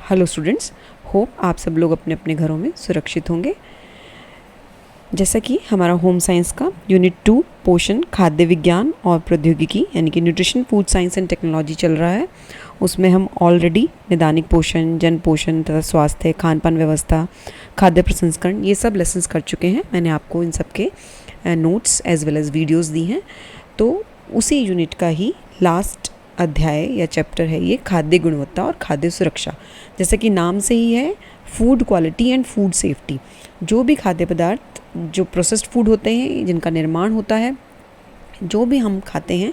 Hello students, hope आप सब लोग अपने अपने घरों में सुरक्षित होंगे। जैसा कि हमारा होम साइंस का यूनिट 2 पोषण, खाद्य विज्ञान और प्रौद्योगिकी यानी कि nutrition, food science and technology चल रहा है, उसमें हम ऑलरेडी निदानिक पोषण, जन पोषण तथा स्वास्थ्य, खान पान व्यवस्था, खाद्य प्रसंस्करण ये सब लेसन्स कर चुके हैं। मैंने आपको इन सब के notes as well as videos दी हैं। तो उसी यूनिट का ही लास्ट अध्याय या चैप्टर है ये खाद्य गुणवत्ता और खाद्य सुरक्षा। जैसे कि नाम से ही है, food quality and food safety. जो भी खाद्य पदार्थ, जो प्रोसेस्ड फूड होते हैं, जिनका निर्माण होता है, जो भी हम खाते हैं,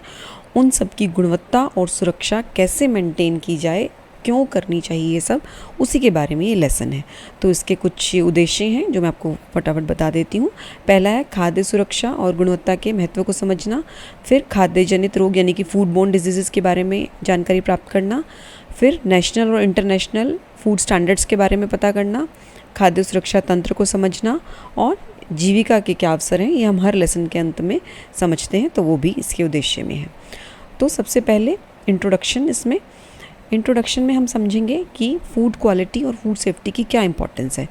उन सब की गुणवत्ता और सुरक्षा कैसे मेंटेन की जाए, क्यों करनी चाहिए, ये सब उसी के बारे में ये लेसन है। तो इसके कुछ उद्देश्य हैं जो मैं आपको फटाफट बता देती हूँ। पहला है खाद्य सुरक्षा और गुणवत्ता के महत्व को समझना। फिर खाद्य जनित रोग यानी कि फूड बोर्न डिजीज़ के बारे में जानकारी प्राप्त करना। फिर नेशनल और इंटरनेशनल फूड स्टैंडर्ड्स के बारे में पता करना। खाद्य सुरक्षा तंत्र को समझना और जीविका के क्या अवसर हैं, ये हम हर लेसन के अंत में समझते हैं, तो वो भी इसके उद्देश्य में है। तो सबसे पहले इंट्रोडक्शन में हम समझेंगे कि फूड क्वालिटी और फूड सेफ्टी की क्या इंपॉर्टेंस है,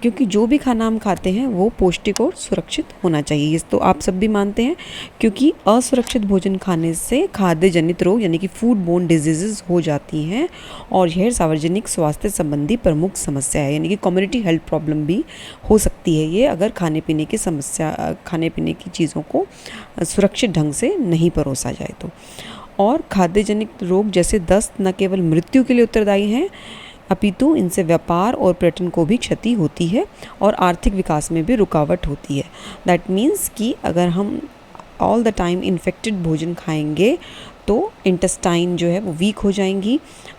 क्योंकि जो भी खाना हम खाते हैं वो पौष्टिक और सुरक्षित होना चाहिए। ये तो आप सब भी मानते हैं, क्योंकि असुरक्षित भोजन खाने से खाद्य जनित रोग यानी कि फूड बोर्न डिजीज़ हो जाती हैं और यह सार्वजनिक स्वास्थ्य संबंधी प्रमुख समस्या है, यानी कि कम्युनिटी हेल्थ प्रॉब्लम भी हो सकती है ये, अगर खाने पीने की चीज़ों को सुरक्षित ढंग से नहीं परोसा जाए तो। और खाद्य जनित रोग जैसे दस्त न केवल मृत्यु के लिए उत्तरदायी हैं, अपितु इनसे व्यापार और पर्यटन को भी क्षति होती है और आर्थिक विकास में भी रुकावट होती है। दैट मीन्स कि अगर हम ऑल द टाइम इन्फेक्टेड भोजन खाएंगे तो इंटेस्टाइन जो है वो वीक हो जाएंगी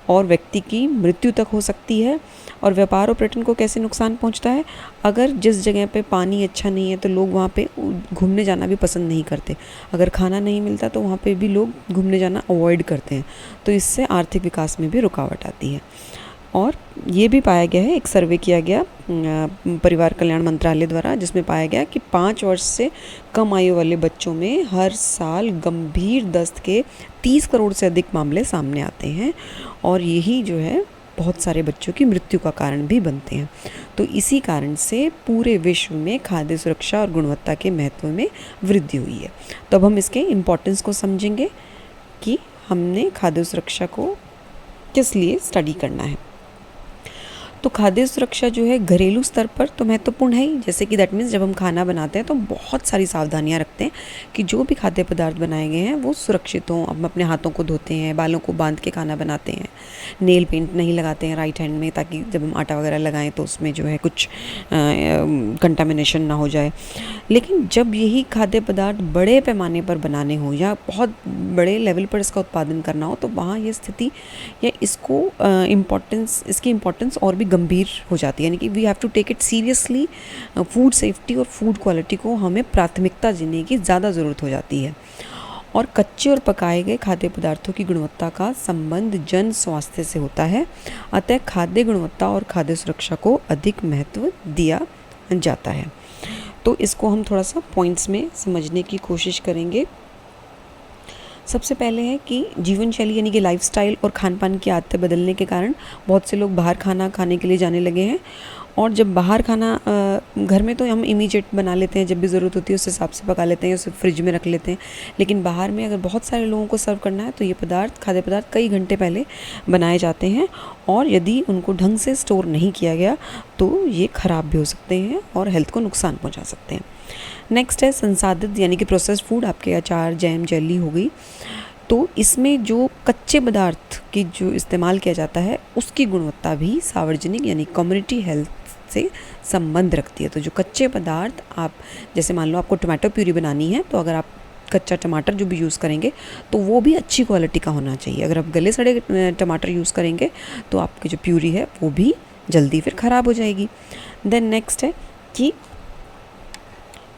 और व्यक्ति की मृत्यु तक हो सकती है। और व्यापार और पर्यटन को कैसे नुकसान पहुंचता है, अगर जिस जगह पे पानी अच्छा नहीं है तो लोग वहाँ पे घूमने जाना भी पसंद नहीं करते, अगर खाना नहीं मिलता तो वहाँ पे भी लोग घूमने जाना अवॉइड करते हैं, तो इससे आर्थिक विकास में भी रुकावट आती है। और ये भी पाया गया है, एक सर्वे किया गया परिवार कल्याण मंत्रालय द्वारा, जिसमें पाया गया कि 5 वर्ष से कम आयु वाले बच्चों में हर साल गंभीर दस्त के 30 करोड़ से अधिक मामले सामने आते हैं और यही जो है बहुत सारे बच्चों की मृत्यु का कारण भी बनते हैं। तो इसी कारण से पूरे विश्व में खाद्य सुरक्षा और गुणवत्ता के महत्व में वृद्धि हुई है। तो अब हम इसके इम्पोर्टेंस को समझेंगे कि हमने खाद्य सुरक्षा को किस लिए स्टडी करना है। तो खाद्य सुरक्षा जो है घरेलू स्तर पर तो महत्वपूर्ण है ही, जैसे कि दैट मीन्स जब हम खाना बनाते हैं तो हम बहुत सारी सावधानियां रखते हैं कि जो भी खाद्य पदार्थ बनाए गए हैं वो सुरक्षित हों। हम अपने हाथों को धोते हैं, बालों को बांध के खाना बनाते हैं, नेल पेंट नहीं लगाते हैं राइट हैंड में, ताकि जब हम आटा वगैरह लगाएं तो उसमें जो है कुछ कंटामिनेशन ना हो जाए। लेकिन जब यही खाद्य पदार्थ बड़े पैमाने पर बनाने हो या बहुत बड़े लेवल पर इसका उत्पादन करना हो, तो वहाँ ये स्थिति या इसकी इम्पोर्टेंस और भी गंभीर हो जाती है, यानी कि we have to take it seriously. Food safety और फूड क्वालिटी को हमें प्राथमिकता देने की ज़्यादा ज़रूरत हो जाती है। और कच्चे और पकाए गए खाद्य पदार्थों की गुणवत्ता का संबंध जन स्वास्थ्य से होता है, अतः खाद्य गुणवत्ता और खाद्य सुरक्षा को अधिक महत्व दिया जाता है। तो इसको हम थोड़ा सा पॉइंट्स में समझने की कोशिश करेंगे। सबसे पहले है कि जीवन शैली यानी कि लाइफस्टाइल और खान पान की आदतें बदलने के कारण बहुत से लोग बाहर खाना खाने के लिए जाने लगे हैं। और जब बाहर खाना घर में तो हम इमीडिएट बना लेते हैं, जब भी ज़रूरत होती है उस हिसाब से पका लेते हैं, उसे फ्रिज में रख लेते हैं। लेकिन बाहर में अगर बहुत सारे लोगों को सर्व करना है तो ये खाद्य पदार्थ कई घंटे पहले बनाए जाते हैं और यदि उनको ढंग से स्टोर नहीं किया गया तो ये ख़राब भी हो सकते हैं और हेल्थ को नुकसान पहुँचा सकते हैं। नेक्स्ट है संसाधित यानी कि प्रोसेस्ड फूड, आपके अचार, जैम, जेली हो गई। तो इसमें जो कच्चे पदार्थ की जो इस्तेमाल किया जाता है उसकी गुणवत्ता भी सार्वजनिक यानी कम्युनिटी हेल्थ से संबंध रखती है। तो जो कच्चे पदार्थ, आप जैसे मान लो आपको टमाटो प्यूरी बनानी है, तो अगर आप कच्चा टमाटर जो भी यूज़ करेंगे तो वो भी अच्छी क्वालिटी का होना चाहिए। अगर आप गले सड़े टमाटर यूज़ करेंगे तो आपकी जो प्यूरी है वो भी जल्दी फिर ख़राब हो जाएगी। देन नेक्स्ट है कि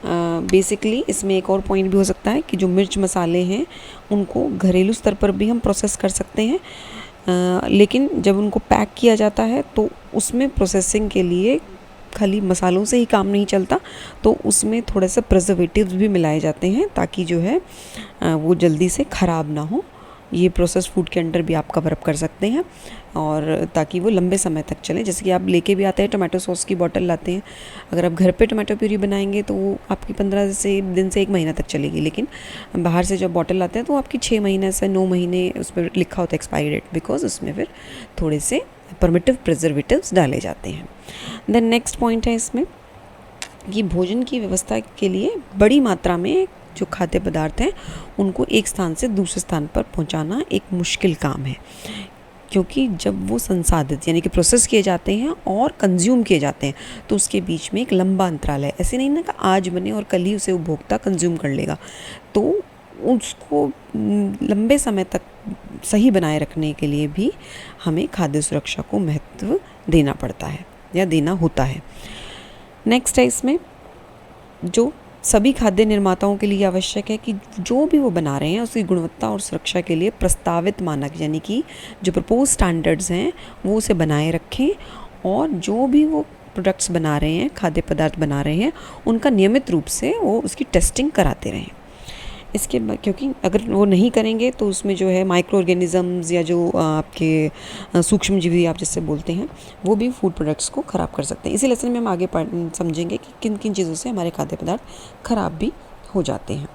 बेसिकली इसमें एक और पॉइंट भी हो सकता है कि जो मिर्च मसाले हैं उनको घरेलू स्तर पर भी हम प्रोसेस कर सकते हैं, लेकिन जब उनको पैक किया जाता है तो उसमें प्रोसेसिंग के लिए खाली मसालों से ही काम नहीं चलता, तो उसमें थोड़ा सा प्रिजर्वेटिव्स भी मिलाए जाते हैं ताकि जो है वो जल्दी से ख़राब ना हो ये प्रोसेस फूड के अंदर भी आप कवर अप कर सकते हैं, और ताकि वो लंबे समय तक चले। जैसे कि आप लेके भी आते हैं टोमेटो सॉस की बॉटल लाते हैं, अगर आप घर पे टोमेटो प्यूरी बनाएंगे तो वो आपकी 15 दिन से 1 महीना तक चलेगी, लेकिन बाहर से जब बॉटल लाते हैं तो आपकी 6 महीने से 9 महीने उस पर लिखा होता है एक्सपायरी डेट, बिकॉज उसमें फिर थोड़े से परमिटिव प्रिजर्वेटिव्स डाले जाते हैं। देन नेक्स्ट पॉइंट है इसमें कि भोजन की व्यवस्था के लिए बड़ी मात्रा में जो खाद्य पदार्थ हैं उनको एक स्थान से दूसरे स्थान पर पहुंचाना एक मुश्किल काम है, क्योंकि जब वो संसाधित यानी कि प्रोसेस किए जाते हैं और कंज्यूम किए जाते हैं तो उसके बीच में एक लंबा अंतराल है। ऐसे नहीं ना कि आज बने और कल ही उसे उपभोक्ता कंज्यूम कर लेगा, तो उसको लंबे समय तक सही बनाए रखने के लिए भी हमें खाद्य सुरक्षा को महत्व देना पड़ता है या देना होता है। नेक्स्ट है इसमें जो सभी खाद्य निर्माताओं के लिए आवश्यक है कि जो भी वो बना रहे हैं उसकी गुणवत्ता और सुरक्षा के लिए प्रस्तावित मानक यानी कि जो प्रपोज स्टैंडर्ड्स हैं वो उसे बनाए रखें, और जो भी वो प्रोडक्ट्स बना रहे हैं, खाद्य पदार्थ बना रहे हैं, उनका नियमित रूप से वो उसकी टेस्टिंग कराते रहें। इसके क्योंकि अगर वो नहीं करेंगे तो उसमें जो है माइक्रो ऑर्गेनिज़म्स या जो आपके सूक्ष्म जीवी आप जिससे बोलते हैं वो भी फूड प्रोडक्ट्स को ख़राब कर सकते हैं। इसी लेसन में हम आगे समझेंगे कि किन किन चीज़ों से हमारे खाद्य पदार्थ ख़राब भी हो जाते हैं।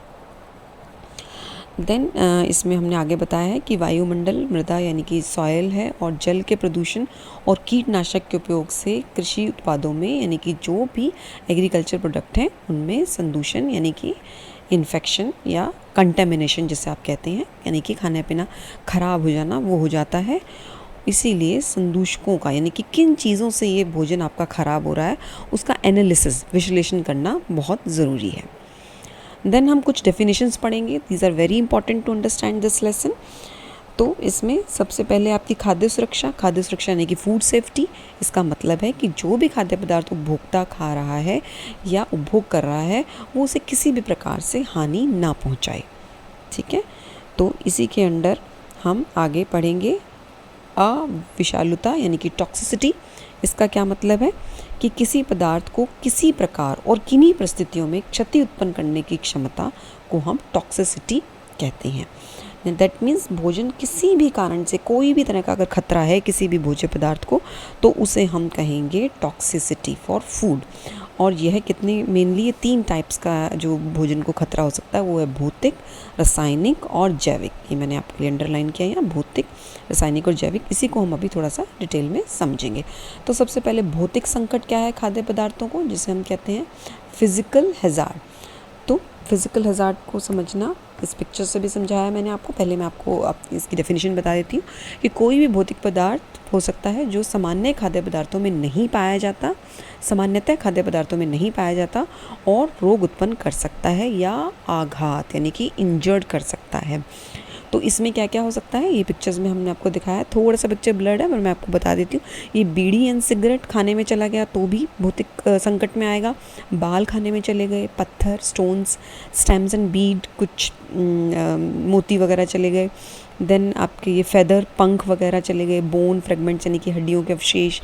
देन इसमें हमने आगे बताया है कि वायुमंडल, मृदा यानी कि सॉयल है, और जल के प्रदूषण और कीटनाशक के उपयोग से कृषि उत्पादों में यानी कि जो भी एग्रीकल्चर प्रोडक्ट हैं उनमें संदूषण यानी कि इन्फेक्शन या कंटेमिनेशन जिसे आप कहते हैं, यानी कि खाना पीना ख़राब हो जाना, वो हो जाता है। इसीलिए संदूषकों का यानी कि किन चीज़ों से ये भोजन आपका ख़राब हो रहा है उसका एनालिसिस, विश्लेषण करना बहुत ज़रूरी है। देन हम कुछ डेफिनेशंस पढ़ेंगे, these are very important to understand this lesson. तो इसमें सबसे पहले आपकी खाद्य सुरक्षा यानी कि फूड सेफ्टी। इसका मतलब है कि जो भी खाद्य पदार्थ उपभोक्ता खा रहा है या उपभोग कर रहा है वो उसे किसी भी प्रकार से हानि ना पहुंचाए, ठीक है। तो इसी के अंडर हम आगे पढ़ेंगे अविषालुता यानी कि टॉक्सिसिटी। इसका क्या मतलब है कि किसी पदार्थ को किसी प्रकार और किन्हीं परिस्थितियों में क्षति उत्पन्न करने की क्षमता को हम टॉक्सिसिटी कहते हैं। दैट मीन्स भोजन किसी भी कारण से, कोई भी तरह का अगर खतरा है किसी भी भोज्य पदार्थ को, तो उसे हम कहेंगे टॉक्सिसिटी फॉर फूड। और यह कितने मेनली ये 3 टाइप्स का जो भोजन को खतरा हो सकता है वो है भौतिक, रासायनिक और जैविक। ये मैंने आपके लिए अंडरलाइन किया है, भौतिक, रासायनिक और जैविक। इसी को हम अभी थोड़ा सा डिटेल में समझेंगे। तो सबसे पहले भौतिक संकट क्या है खाद्य पदार्थों को, जिसे हम कहते हैं फिजिकल हैजार्ड। तो फिजिकल हैजार्ड को समझना इस पिक्चर से भी समझाया है मैंने आपको। पहले मैं आपको इसकी डेफिनेशन बता देती हूँ कि कोई भी भौतिक पदार्थ हो सकता है जो सामान्य खाद्य पदार्थों में नहीं पाया जाता, सामान्यतः खाद्य पदार्थों में नहीं पाया जाता, और रोग उत्पन्न कर सकता है या आघात यानी कि इंजर्ड कर सकता है। तो इसमें क्या क्या हो सकता है, ये पिक्चर्स में हमने आपको दिखाया है। थोड़ा सा पिक्चर ब्लर्ड है पर मैं आपको बता देती हूँ। ये बीड़ी एंड सिगरेट खाने में चला गया तो भी भौतिक संकट में आएगा। बाल खाने में चले गए, पत्थर, स्टोन्स, स्टेम्स एंड बीड, कुछ मोती वगैरह चले गए। देन आपके ये फेदर, पंख वगैरह चले गए, बोन फ्रेगमेंट्स यानी कि हड्डियों के अवशेष।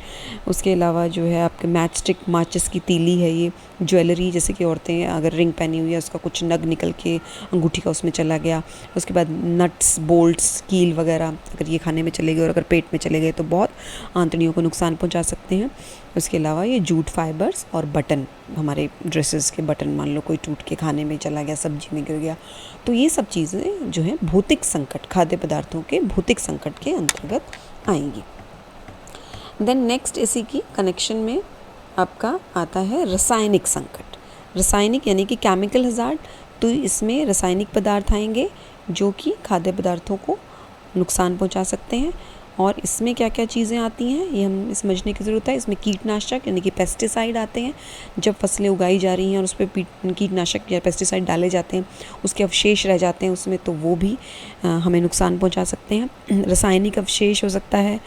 उसके अलावा जो है आपके मैच स्टिक, माचिस की तीली है, ये ज्वेलरी जैसे कि औरतें अगर रिंग पहनी हुई है उसका कुछ नग निकल के अंगूठी का उसमें चला गया। उसके बाद नट्स, बोल्ट्स, कील वगैरह अगर ये खाने में चले गए और अगर पेट में चले गए तो बहुत आंतड़ियों को नुकसान पहुंचा सकते हैं। उसके अलावा ये जूट फाइबर्स और बटन, हमारे ड्रेसेस के बटन मान लो कोई टूट के खाने में चला गया, सब्जी में गिर गया, तो ये सब चीज़ें जो हैं भौतिक संकट, खाद्य पदार्थों के भौतिक संकट के अंतर्गत आएंगी। देन नेक्स्ट इसी की कनेक्शन में आपका आता है रासायनिक संकट। रासायनिक यानी कि केमिकल हैजार्ड। तो इसमें रासायनिक पदार्थ आएंगे जो कि खाद्य पदार्थों को नुकसान पहुंचा सकते हैं। और इसमें क्या क्या चीज़ें आती हैं ये हम समझने की ज़रूरत है। इसमें कीटनाशक यानी कि पेस्टिसाइड आते हैं। जब फसलें उगाई जा रही हैं और उस पर कीटनाशक या पेस्टिसाइड डाले जाते हैं, उसके अवशेष रह जाते हैं उसमें, तो वो भी हमें नुकसान पहुंचा सकते हैं। रासायनिक अवशेष हो सकता है,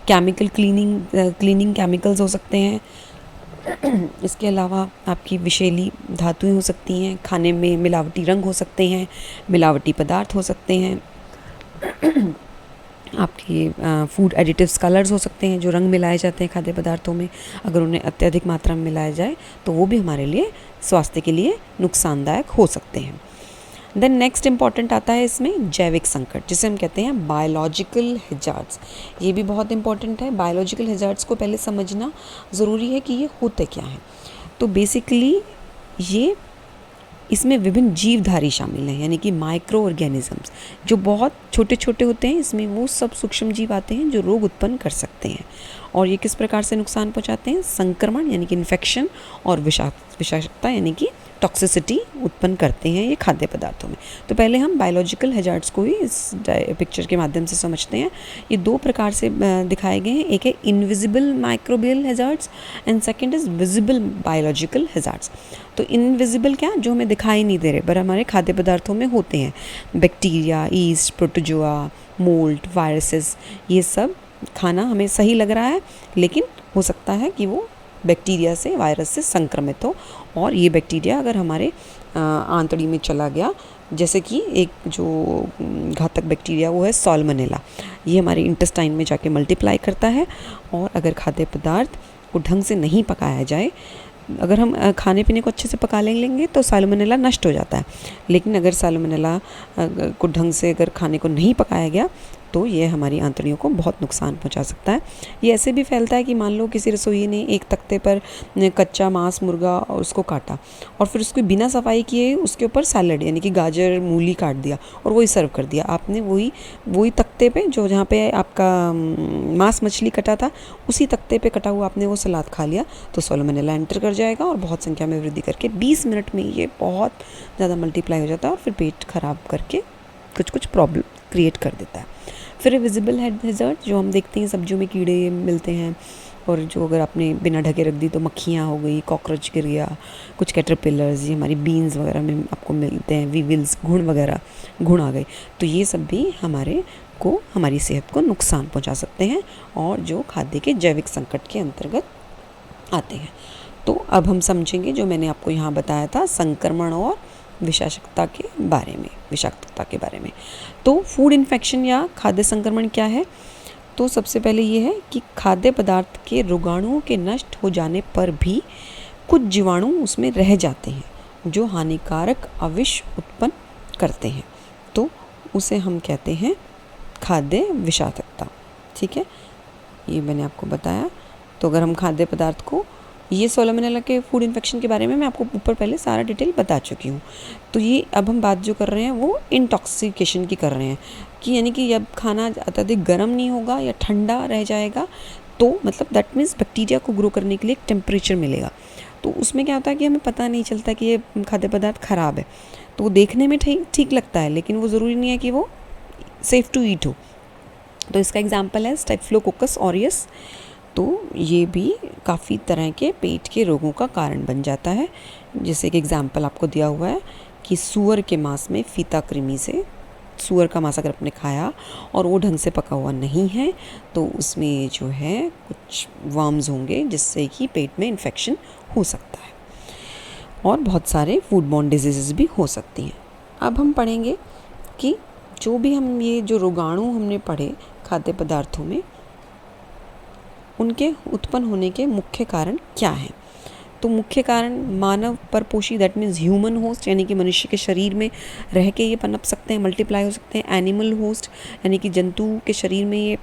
केमिकल क्लीनिंग केमिकल्स हो सकते हैं। इसके अलावा आपकी विषैली धातुएं हो सकती हैं, खाने में मिलावटी रंग हो सकते हैं, मिलावटी पदार्थ हो सकते हैं, आपके फूड एडिटिव्स, कलर्स हो सकते हैं जो रंग मिलाए जाते हैं खाद्य पदार्थों में। अगर उन्हें अत्यधिक मात्रा में मिलाया जाए तो वो भी हमारे लिए, स्वास्थ्य के लिए नुकसानदायक हो सकते हैं। देन नेक्स्ट इंपॉर्टेंट आता है इसमें जैविक संकट, जिसे हम कहते हैं बायोलॉजिकल हैजार्ड्स। ये भी बहुत इंपॉर्टेंट है। बायोलॉजिकल हैजार्ड्स को पहले समझना ज़रूरी है कि ये होते क्या हैं। तो बेसिकली ये इसमें विभिन्न जीवधारी शामिल हैं, यानी कि माइक्रो ऑर्गेनिजम्स जो बहुत छोटे छोटे होते हैं। इसमें वो सब सूक्ष्म जीव आते हैं जो रोग उत्पन्न कर सकते हैं। और ये किस प्रकार से नुकसान पहुंचाते हैं? संक्रमण यानी कि इन्फेक्शन, और विषाक्तता यानी कि टॉक्सिसिटी उत्पन्न करते हैं ये खाद्य पदार्थों में। तो पहले हम बायोलॉजिकल हैजार्ड्स को ही इस पिक्चर के माध्यम से समझते हैं। ये दो प्रकार से दिखाए गए हैं। एक है invisible microbial hazards and second is visible biological hazards. तो इनविजिबल क्या? जो हमें दिखाई नहीं दे रहे पर हमारे खाद्य पदार्थों में होते हैं। Bacteria, east, protozoa, mould, viruses, ये सब खाना हमें सही लग रहा है लेकिन हो सकता है कि वो बैक्टीरिया से, वायरस से संक्रमित हो। और ये बैक्टीरिया अगर हमारे आंतड़ी में चला गया, जैसे कि एक जो घातक बैक्टीरिया वो है सॉल्मोनेला, ये हमारे इंटेस्टाइन में जाके मल्टीप्लाई करता है। और अगर खाद्य पदार्थ को ढंग से नहीं पकाया जाए, अगर हम खाने पीने को अच्छे से पका लेंगे तो साल्मोनेला नष्ट हो जाता है। लेकिन अगर साल्मोनेला को ढंग से अगर खाने को नहीं पकाया गया तो ये हमारी आंतड़ियों को बहुत नुकसान पहुंचा सकता है। ये ऐसे भी फैलता है कि मान लो किसी रसोई ने एक तख्ते पर कच्चा मांस, मुर्गा और उसको काटा और फिर उसको बिना सफाई किए उसके ऊपर सैलड यानी कि गाजर, मूली काट दिया और वही सर्व कर दिया। आपने वही तख्ते पे जो जहाँ पे आपका मांस मछली कटा था उसी तख्ते पे कटा हुआ आपने वो सलाद खा लिया तो सॉल्मोनेला एंटर कर जाएगा और बहुत संख्या में वृद्धि करके 20 मिनट में ये बहुत ज़्यादा मल्टीप्लाई हो जाता है और फिर पेट खराब करके कुछ प्रॉब्लम क्रिएट कर देता है। फिर विजिबल हैजार्ड जो हम देखते हैं, सब्जियों में कीड़े मिलते हैं और जो अगर आपने बिना ढके रख दी तो मक्खियाँ हो गई, कॉकरोच गिर गया, कुछ कैटरपिलर्स, ये हमारी बीन्स वगैरह में आपको मिलते हैं, वीविल्स, घुण आ गए। तो ये सब भी हमारी सेहत को नुकसान पहुंचा सकते हैं और जो खाद्य के जैविक संकट के अंतर्गत आते हैं। तो अब हम समझेंगे जो मैंने आपको यहाँ बताया था संक्रमण और विषाक्तता के बारे में। तो फूड इन्फेक्शन या खाद्य संक्रमण क्या है? तो सबसे पहले ये है कि खाद्य पदार्थ के रोगाणुओं के नष्ट हो जाने पर भी कुछ जीवाणु उसमें रह जाते हैं जो हानिकारक अविष उत्पन्न करते हैं, तो उसे हम कहते हैं खाद्य विषाक्तता। ठीक है, ये मैंने आपको बताया। तो अगर हम खाद्य पदार्थ को, ये सॉल्मोनेला के फूड इन्फेक्शन के बारे में मैं आपको ऊपर पहले सारा डिटेल बता चुकी हूँ। तो ये अब हम बात जो कर रहे हैं वो इंटॉक्सिकेशन की कर रहे हैं कि यानी कि जब खाना अत्यधिक गर्म नहीं होगा या ठंडा रह जाएगा तो मतलब दैट मीन्स बैक्टीरिया को ग्रो करने के लिए एक टेम्परेचर मिलेगा। तो उसमें क्या होता है कि हमें पता नहीं चलता कि ये खाद्य पदार्थ ख़राब है, तो वो देखने में ठीक लगता है लेकिन वो ज़रूरी नहीं है कि वो सेफ़ टू ईट हो। तो इसका एग्जाम्पल है स्टेफिलोकोकस ऑरियस। तो ये भी काफ़ी तरह के पेट के रोगों का कारण बन जाता है। जैसे कि एग्जाम्पल आपको दिया हुआ है कि सूअर के मांस में फीता कृमि से, सूअर का मांस अगर आपने खाया और वो ढंग से पका हुआ नहीं है तो उसमें जो है कुछ वर्म्स होंगे जिससे कि पेट में इन्फेक्शन हो सकता है और बहुत सारे फूड बॉर्न डिजीज़ भी हो सकती हैं। अब हम पढ़ेंगे कि जो भी हम ये जो रोगाणु हमने पढ़े खाद्य पदार्थों में, उनके उत्पन्न होने के मुख्य कारण क्या हैं? तो मुख्य कारण मानव परपोषी, दैट मीन्स ह्यूमन होस्ट, यानी कि मनुष्य के शरीर में रह के ये पनप सकते हैं, मल्टीप्लाई हो सकते हैं। एनिमल होस्ट यानी कि जंतु के शरीर में ये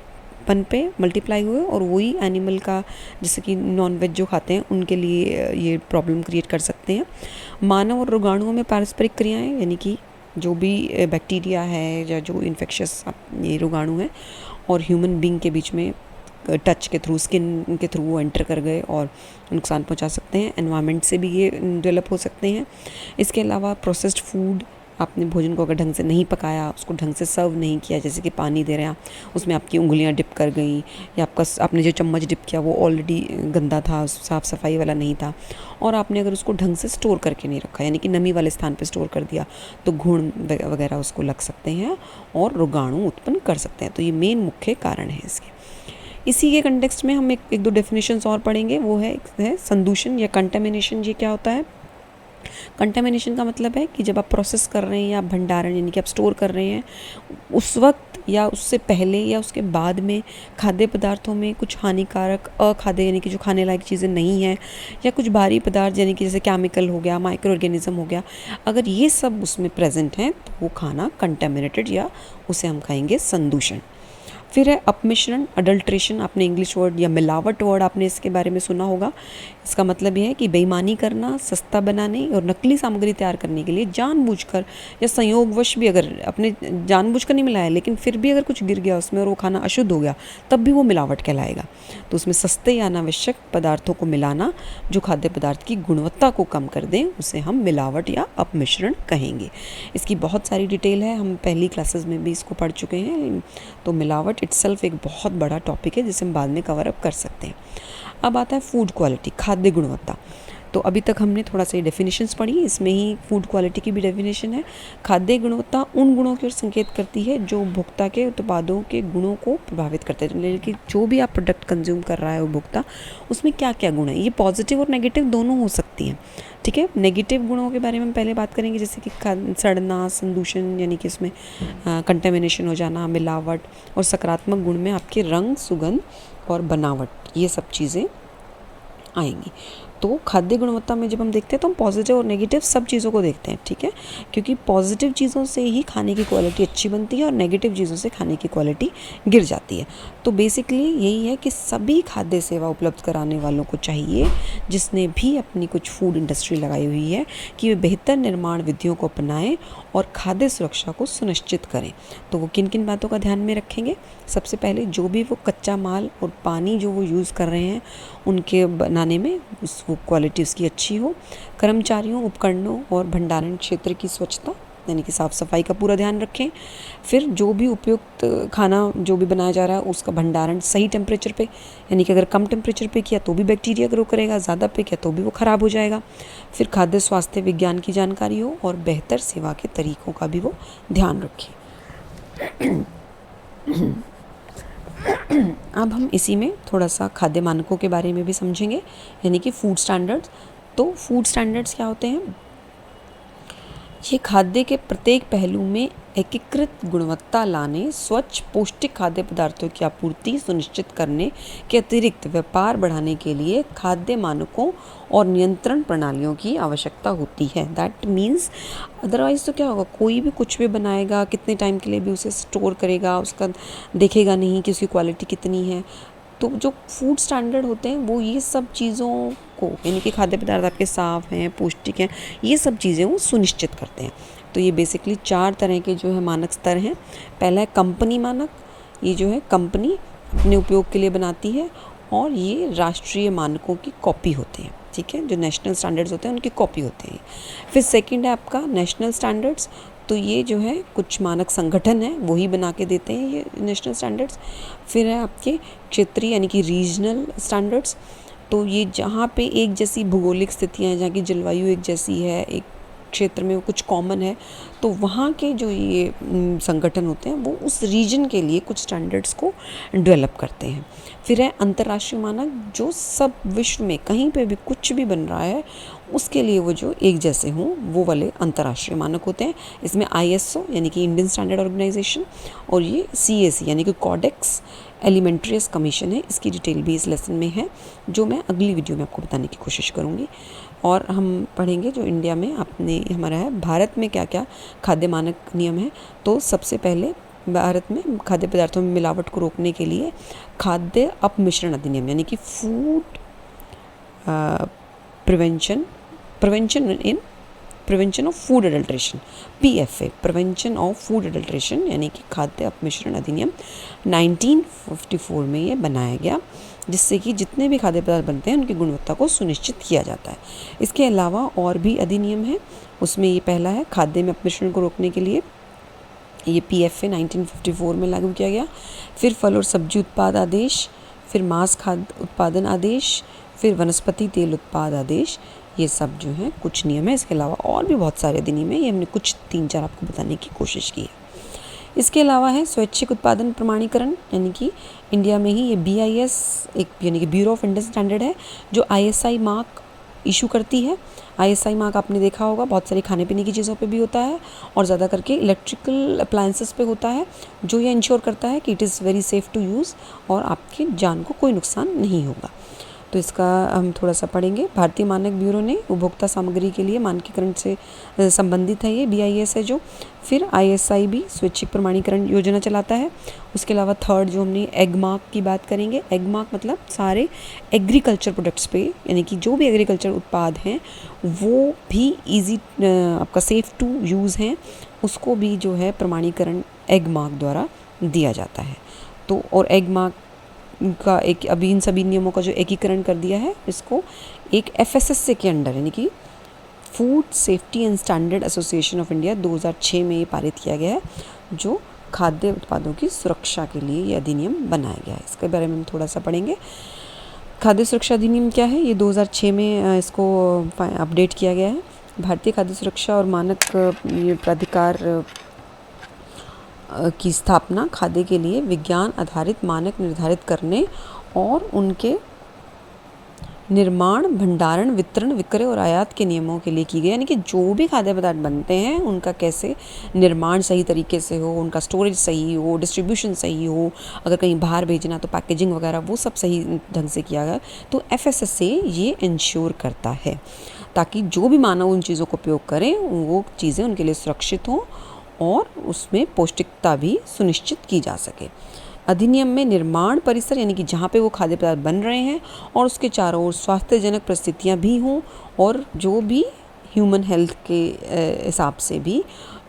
पनपे, मल्टीप्लाई हुए और वही एनिमल का, जैसे कि नॉनवेज जो खाते हैं उनके लिए ये प्रॉब्लम क्रिएट कर सकते हैं। मानव और रोगाणुओं में पारस्परिक क्रियाएँ, यानी कि जो भी बैक्टीरिया है या जो इन्फेक्शस ये रोगाणु है और ह्यूमन बींग के बीच में टच के थ्रू, स्किन के थ्रू वो एंटर कर गए और नुकसान पहुंचा सकते हैं। एनवायरनमेंट से भी ये डेवलप हो सकते हैं। इसके अलावा प्रोसेस्ड फूड, आपने भोजन को अगर ढंग से नहीं पकाया, उसको ढंग से सर्व नहीं किया, जैसे कि पानी दे रहे हैं उसमें आपकी उंगलियां डिप कर गई या आपने जो चम्मच डिप किया वो ऑलरेडी गंदा था, साफ़ सफाई वाला नहीं था, और आपने अगर उसको ढंग से स्टोर करके नहीं रखा यानी कि नमी वाले स्थान पर स्टोर कर दिया तो घुण वगैरह उसको लग सकते हैं और रोगाणु उत्पन्न कर सकते हैं। तो ये मेन मुख्य कारण है इसके। इसी के कंटेक्स्ट में हम एक दो डेफिनेशंस और पढ़ेंगे। वो है संदूषण या कंटामिनेशन। ये क्या होता है? कंटामिनेशन का मतलब है कि जब आप प्रोसेस कर रहे हैं या भंडारण यानी कि आप स्टोर कर रहे हैं उस वक्त या उससे पहले या उसके बाद में खाद्य पदार्थों में कुछ हानिकारक अखाद्य यानी कि जो खाने लायक चीज़ें नहीं हैं या कुछ भारी पदार्थ यानी कि जैसे केमिकल हो गया, माइक्रो ऑर्गेनिज्म हो गया, अगर ये सब उसमें प्रेजेंट हैं तो वो खाना कंटामिनेटेड या उसे हम कहेंगे संदूषण। फिर है अपमिश्रण, अडल्ट्रेशन। आपने इंग्लिश वर्ड या मिलावट वर्ड आपने इसके बारे में सुना होगा। इसका मतलब यह है कि बेईमानी करना, सस्ता बनाने और नकली सामग्री तैयार करने के लिए जानबूझकर या संयोगवश भी, अगर अपने जानबूझकर नहीं मिलाया लेकिन फिर भी अगर कुछ गिर गया उसमें और वो खाना अशुद्ध हो गया तब भी वो मिलावट कहलाएगा। तो उसमें सस्ते या अनावश्यक पदार्थों को मिलाना जो खाद्य पदार्थ की गुणवत्ता को कम कर दें उसे हम मिलावट या अपमिश्रण कहेंगे। इसकी बहुत सारी डिटेल है, हम पहली क्लासेस में भी इसको पढ़ चुके हैं। तो मिलावट इटसेल्फ एक बहुत बड़ा टॉपिक है जिसे हम बाद में कवर अप कर सकते हैं। अब आता है फूड क्वालिटी, खाद्य गुणवत्ता। तो अभी तक हमने थोड़ा सा डेफिनेशंस पढ़ी, इसमें ही फूड क्वालिटी की भी डेफिनेशन है। खाद्य गुणवत्ता उन गुणों की ओर संकेत करती है जो उपभोक्ता के उत्पादों के गुणों को प्रभावित करते हैं। लेकिन जो भी आप प्रोडक्ट कंज्यूम कर रहा है उपभोक्ता, उसमें क्या क्या गुण है, ये पॉजिटिव और नेगेटिव दोनों हो सकती हैं। ठीक है, नेगेटिव गुणों के बारे में हम पहले बात करेंगे, जैसे कि सड़ना, संदूषण यानी कि इसमें कंटेमिनेशन हो जाना, मिलावट। और सकारात्मक गुण में आपके रंग, सुगंध और बनावट, ये सब चीज़ें आएंगी। तो खाद्य गुणवत्ता में जब हम देखते हैं तो हम पॉजिटिव और नेगेटिव सब चीज़ों को देखते हैं। ठीक है, क्योंकि पॉजिटिव चीज़ों से ही खाने की क्वालिटी अच्छी बनती है और नेगेटिव चीज़ों से खाने की क्वालिटी गिर जाती है। तो बेसिकली यही है कि सभी खाद्य सेवा उपलब्ध कराने वालों को चाहिए, जिसने भी अपनी कुछ फूड इंडस्ट्री लगाई हुई है, कि वे बेहतर निर्माण विधियों को अपनाएं और खाद्य सुरक्षा को सुनिश्चित करें। तो वो किन किन बातों का ध्यान में रखेंगे? सबसे पहले जो भी वो कच्चा माल और पानी जो वो यूज़ कर रहे हैं उनके बनाने में वो क्वालिटी उसकी अच्छी हो। कर्मचारियों, उपकरणों और भंडारण क्षेत्र की स्वच्छता यानी कि साफ़ सफाई का पूरा ध्यान रखें। फिर जो भी उपयुक्त खाना जो भी बनाया जा रहा है उसका भंडारण सही टेम्परेचर पे, यानी कि अगर कम टेम्परेचर पे किया तो भी बैक्टीरिया ग्रो करेगा, ज़्यादा पे किया तो भी वो ख़राब हो जाएगा। फिर खाद्य स्वास्थ्य विज्ञान की जानकारी हो और बेहतर सेवा के तरीक़ों का भी वो ध्यान रखें। अब हम इसी में थोड़ा सा खाद्य मानकों के बारे में भी समझेंगे, यानी कि फूड स्टैंडर्ड्स। तो फूड स्टैंडर्ड्स क्या होते हैं? ये खाद्य के प्रत्येक पहलू में एकीकृत गुणवत्ता लाने, स्वच्छ पौष्टिक खाद्य पदार्थों की आपूर्ति सुनिश्चित करने के अतिरिक्त व्यापार बढ़ाने के लिए खाद्य मानकों और नियंत्रण प्रणालियों की आवश्यकता होती है। दैट मीन्स अदरवाइज़ तो क्या होगा, कोई भी कुछ भी बनाएगा, कितने टाइम के लिए भी उसे स्टोर करेगा, उसका देखेगा नहीं कि उसकी क्वालिटी कितनी है। तो जो फूड स्टैंडर्ड होते हैं वो ये सब चीज़ों को, यानी कि खाद्य पदार्थ आपके साफ़ हैं, पौष्टिक हैं, ये सब चीज़ें वो सुनिश्चित करते हैं। तो ये बेसिकली 4 तरह के जो है मानक स्तर हैं। पहला है कंपनी मानक, ये जो है कंपनी अपने उपयोग के लिए बनाती है और ये राष्ट्रीय मानकों की कॉपी होते हैं। ठीक है, जो नेशनल स्टैंडर्ड्स होते हैं उनकी कॉपी होते हैं। फिर सेकंड है आपका नेशनल स्टैंडर्ड्स, तो ये जो है कुछ मानक संगठन है वही बना के देते हैं ये नेशनल स्टैंडर्ड्स। फिर है आपके क्षेत्रीय यानी कि रीजनल स्टैंडर्ड्स, तो ये जहाँ पे एक जैसी भौगोलिक स्थितियाँ हैं, जहाँ की जलवायु एक जैसी है, एक क्षेत्र में कुछ कॉमन है, तो वहाँ के जो ये संगठन होते हैं वो उस रीजन के लिए कुछ स्टैंडर्ड्स को डेवलप करते हैं। फिर है अंतर्राष्ट्रीय मानक, जो सब विश्व में कहीं पे भी कुछ भी बन रहा है उसके लिए वो जो एक जैसे हों वो वाले अंतर्राष्ट्रीय मानक होते हैं। इसमें ISO यानी कि इंडियन स्टैंडर्ड ऑर्गेनाइजेशन और ये CAC यानी कि कोडेक्स एलिमेंट्रियस कमीशन है। इसकी डिटेल भी इस लेसन में है जो मैं अगली वीडियो में आपको बताने की कोशिश करूँगी। और हम पढ़ेंगे जो इंडिया में अपने हमारा है, भारत में क्या क्या खाद्य मानक नियम है। तो सबसे पहले भारत में खाद्य पदार्थों में मिलावट को रोकने के लिए खाद्य अपमिश्रण अधिनियम यानी कि food prevention of food adulteration, PFA, prevention of food adulteration यानी कि खाद्य अपमिश्रण अधिनियम 1954 में ये बनाया गया, जिससे कि जितने भी खाद्य पदार्थ बनते हैं उनकी गुणवत्ता को सुनिश्चित किया जाता है। इसके अलावा और भी अधिनियम है, उसमें ये पहला है खाद्य में अपमिश्रण को रोकने के लिए, ये PFA 1954 में लागू किया गया। फिर फल और सब्जी उत्पाद आदेश, फिर मांस खाद्य उत्पादन आदेश, फिर वनस्पति तेल उत्पाद आदेश, ये सब जो हैं कुछ नियम है। इसके अलावा और भी बहुत सारे अधिनियम है, ये हमने कुछ 3-4 आपको बताने की कोशिश की है। इसके अलावा है स्वैच्छिक उत्पादन प्रमाणीकरण, यानी कि इंडिया में ही ये BIS एक यानी कि ब्यूरो ऑफ इंडियन स्टैंडर्ड है जो ISI मार्क इशू करती है। ISI मार्क आपने देखा होगा बहुत सारी खाने पीने की चीज़ों पे भी होता है और ज़्यादा करके इलेक्ट्रिकल अप्लायंसेस पे होता है, जो ये इंश्योर करता है कि it is very safe to use और आपकी जान को कोई नुकसान नहीं होगा। तो इसका हम थोड़ा सा पढ़ेंगे। भारतीय मानक ब्यूरो ने उपभोक्ता सामग्री के लिए मानकीकरण से संबंधित है ये BIS है जो। फिर ISI भी स्वैच्छिक प्रमाणीकरण योजना चलाता है। उसके अलावा थर्ड जो हमने एग मार्क की बात करेंगे। एग मार्क मतलब सारे एग्रीकल्चर प्रोडक्ट्स पे, यानी कि जो भी एग्रीकल्चर उत्पाद हैं वो भी ईजी आपका सेफ़ टू यूज़ हैं, उसको भी जो है प्रमाणीकरण एग मार्क द्वारा दिया जाता है। तो और एग मार्क का एक अभी इन सभी नियमों का जो एकीकरण कर दिया है, इसको एक FSSA के अंडर, यानी कि food safety and standard association of India 2006 में ये पारित किया गया है, जो खाद्य उत्पादों की सुरक्षा के लिए ये अधिनियम बनाया गया है। इसके बारे में हम थोड़ा सा पढ़ेंगे। खाद्य सुरक्षा अधिनियम क्या है? ये 2006 में इसको अपडेट किया गया है। भारतीय खाद्य सुरक्षा और मानक प्राधिकार की स्थापना खाद्य के लिए विज्ञान आधारित मानक निर्धारित करने और उनके निर्माण, भंडारण, वितरण, विक्रय और आयात के नियमों के लिए की गई। यानी कि जो भी खाद्य पदार्थ बनते हैं उनका कैसे निर्माण सही तरीके से हो, उनका स्टोरेज सही हो, डिस्ट्रीब्यूशन सही हो, अगर कहीं बाहर भेजना तो पैकेजिंग वगैरह वो सब सही ढंग से किया गया। तो FSSA ये इंश्योर करता है ताकि जो भी मानव उन चीज़ों को उपयोग करें वो चीज़ें उनके लिए सुरक्षित हों और उसमें पौष्टिकता भी सुनिश्चित की जा सके। अधिनियम में निर्माण परिसर, यानी कि जहाँ पे वो खाद्य पदार्थ बन रहे हैं और उसके चारों ओर स्वास्थ्यजनक परिस्थितियाँ भी हों और जो भी ह्यूमन हेल्थ के हिसाब से भी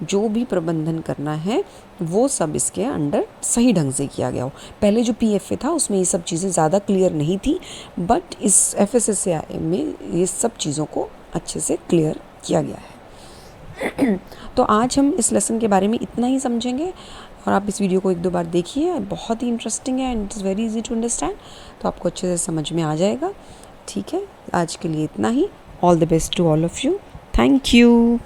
जो भी प्रबंधन करना है वो सब इसके अंडर सही ढंग से किया गया हो। पहले जो PFA था उसमें ये सब चीज़ें ज़्यादा क्लियर नहीं थी, बट इस FSSA में ये सब चीज़ों को अच्छे से क्लियर किया गया है। तो आज हम इस लेसन के बारे में इतना ही समझेंगे और आप इस वीडियो को 1-2 बार देखिए, बहुत ही इंटरेस्टिंग है and it is very easy to understand, तो आपको अच्छे से समझ में आ जाएगा। ठीक है, आज के लिए इतना ही। All the best to all of you. Thank you.